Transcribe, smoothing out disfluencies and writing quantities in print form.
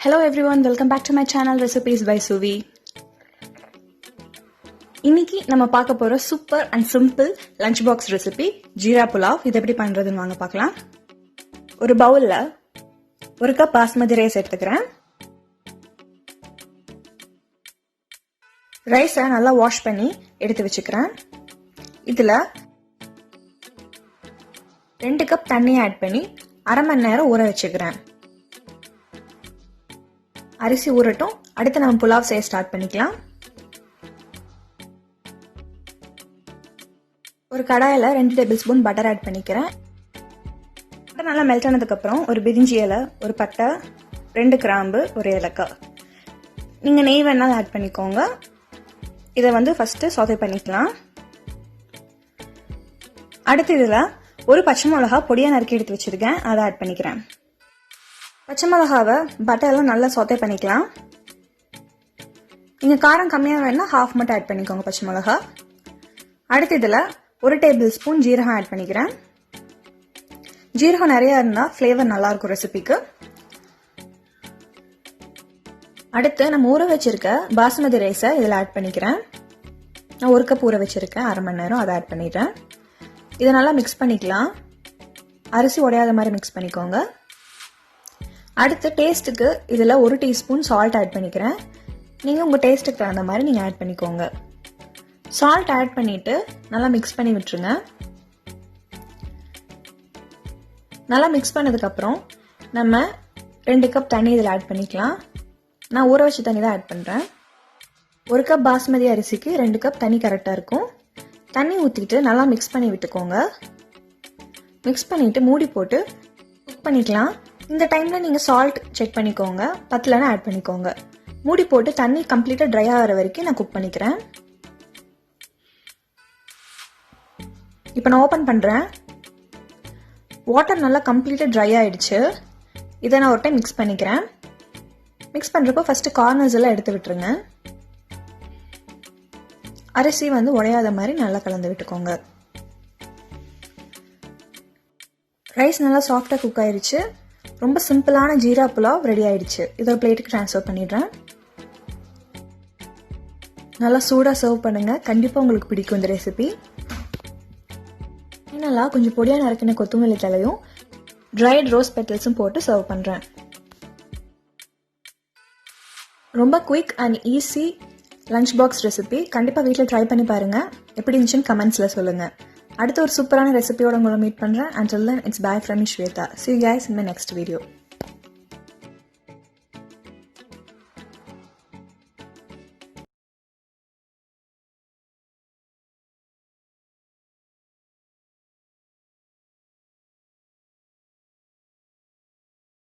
Hello everyone, welcome back to my channel Recipes by Suvi. இன்னைக்கு நம்ம பார்க்க போற super and simple lunch box recipe jeera pulao. இது எப்படி பண்றதுன்னு வாங்க பார்க்கலாம். ஒரு பவுல்ல 1 கப் பாஸ்மதி ரைஸ் எடுத்துக்கிறேன். ரைஸை நல்லா வாஷ் பண்ணி எடுத்து வச்சுக்கிறேன். இதுல 2 கப் தண்ணி ஆட் பண்ணி அரை மணி நேரம் ஊற வச்சுக்கிறேன். அரிசி ஊறட்டும். அடுத்து நம்ம புலாவ் செய்ய ஸ்டார்ட் பண்ணிக்கலாம். ஒரு கடாயில் 2 டேபிள் ஸ்பூன் பட்டர் ஆட் பண்ணிக்கிறேன். பட்டர் நல்லா மெல்ட் ஆனதுக்கப்புறம் ஒரு பிரிஞ்சி இலை, ஒரு பட்டை, 2 கிராம்பு, ஒரு ஏலக்காய். நீங்கள் நெய் வேணாலும் ஆட் பண்ணிக்கோங்க. இதை ஃபஸ்ட்டு சாட்டே பண்ணிக்கலாம். அடுத்து இதில் ஒரு பச்சை மிளகா பொடியாக நறுக்கி எடுத்து வச்சுருக்கேன், அதை ஆட் பண்ணிக்கிறேன். பச்சை மிளகாவை பட்டர்லாம் நல்லா சாட்டே பண்ணிக்கலாம். நீங்கள் காரம் கம்மியாக வேணும்னா ஹாஃப் மட்டும் ஆட் பண்ணிக்கோங்க பச்சை மிளகா. அடுத்து இதில் 1 டேபிள் ஸ்பூன் ஜீரகம் ஆட் பண்ணிக்கிறேன். ஜீரகம் நிறையா இருந்தால் ஃப்ளேவர் நல்லாயிருக்கும் ரெசிபிக்கு. அடுத்து நம்ம ஊற வச்சிருக்க பாஸ்மதி ரைஸை இதில் ஆட் பண்ணிக்கிறேன். நான் 1 கப் ஊற வச்சிருக்கேன், அரை மணி நேரம், அதை ஆட் பண்ணிடுறேன். இதை நல்லா மிக்ஸ் பண்ணிக்கலாம். அரிசி உடையாத மாதிரி மிக்ஸ் பண்ணிக்கோங்க. அடுத்து டேஸ்ட்டுக்கு இதில் 1 டீஸ்பூன் சால்ட் ஆட் பண்ணிக்கிறேன். நீங்கள் உங்கள் டேஸ்ட்டுக்கு தகுந்த மாதிரி நீங்கள் ஆட் பண்ணிக்கோங்க. சால்ட் ஆட் பண்ணிவிட்டு நல்லா மிக்ஸ் பண்ணி விட்டுருங்க. நல்லா மிக்ஸ் பண்ணதுக்கப்புறம் நம்ம 2 கப் தண்ணி இதில் ஆட் பண்ணிக்கலாம். நான் ஊற வச்ச தண்ணி தான் ஆட் பண்ணுறேன். 1 கப் பாஸ்மதி அரிசிக்கு 2 கப் தண்ணி கரெக்டாக இருக்கும். தண்ணி ஊற்றிட்டு நல்லா மிக்ஸ் பண்ணி விட்டுக்கோங்க. மிக்ஸ் பண்ணிவிட்டு மூடி போட்டு குக் பண்ணிக்கலாம். இந்த டைமில் நீங்கள் சால்ட் செக் பண்ணிக்கோங்க, பத்தலைன்னா ஆட் பண்ணிக்கோங்க. மூடி போட்டு தண்ணி கம்ப்ளீட்டாக ட்ரை ஆகிற வரைக்கும் நான் குக் பண்ணிக்கிறேன். இப்போ நான் ஓப்பன் பண்ணுறேன். வாட்டர் நல்லா கம்ப்ளீட்டாக ட்ரை ஆகிடுச்சு. இதை நான் ஒரு டைம் மிக்ஸ் பண்ணிக்கிறேன். மிக்ஸ் பண்ணுறப்போ ஃபஸ்ட்டு கார்னர்ஸ் எல்லாம் எடுத்து விட்டுருங்க. அரிசி உடையாத மாதிரி நல்லா கலந்து விட்டுக்கோங்க. ரைஸ் நல்லா சாஃப்டாக குக் ஆயிடுச்சு. ரொம்ப சிம்பிளான ஜீரா புலாவ் ரெடி ஆயிடுச்சு. இதை ஒரு பிளேட்டுக்கு ட்ரான்ஸ்ஃபர் பண்ணிடுறேன். நல்லா சூடாக சர்வ் பண்ணுங்க. கண்டிப்பாக உங்களுக்கு பிடிக்கும் இந்த ரெசிபி. நல்லா கொஞ்சம் பொடியாக நறுக்கின கொத்தமல்லி தலையும் ட்ரைட் ரோஸ் பெட்டல்ஸும் போட்டு சர்வ் பண்ணுறேன். ரொம்ப quick and easy lunch box recipe. கண்டிப்பாக வீட்டில் ட்ரை பண்ணி பாருங்கள். எப்படி இருந்துச்சுன்னு கமெண்ட்ஸில் சொல்லுங்கள். அடுத்த ஒரு சூப்பரான ரெசிபியோட உங்களை மீட் பண்ணுறேன். Until then, it's bye from Shweta. See you guys in my next video.